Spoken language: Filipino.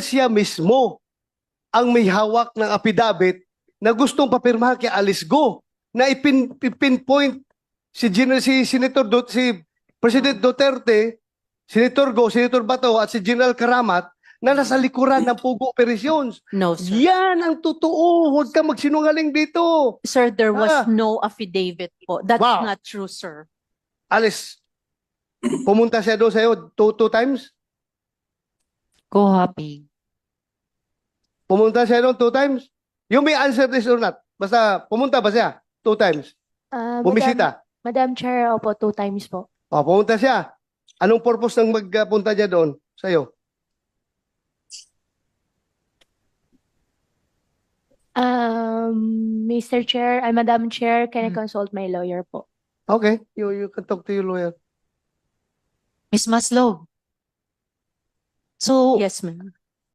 siya mismo ang may hawak ng affidavit na gustong papirmahan kay Alice Go na ipinpoint si President Duterte, Senator Go, Senator Bato at si General Karamat na nasa likuran ng Pugo Operations. No, sir. Yan ang totoo. Huwag ka magsinungaling dito. Sir, there was Ah. no affidavit po. That's Wow. not true, sir. Alice, pumunta siya doon sa'yo two times? Co-hopping. Pumunta siya doon 2 times? You may answer this or not. Basta pumunta ba siya 2 times? Bumisita? Madam Chair, opo, 2 times po. O, pumunta siya. Anong purpose ng magpunta niya doon sa'yo? Mr. Chair, Madam Chair, can I consult my lawyer po? Okay, you can talk to your lawyer. Miss Maslog. So, Yes, ma'am.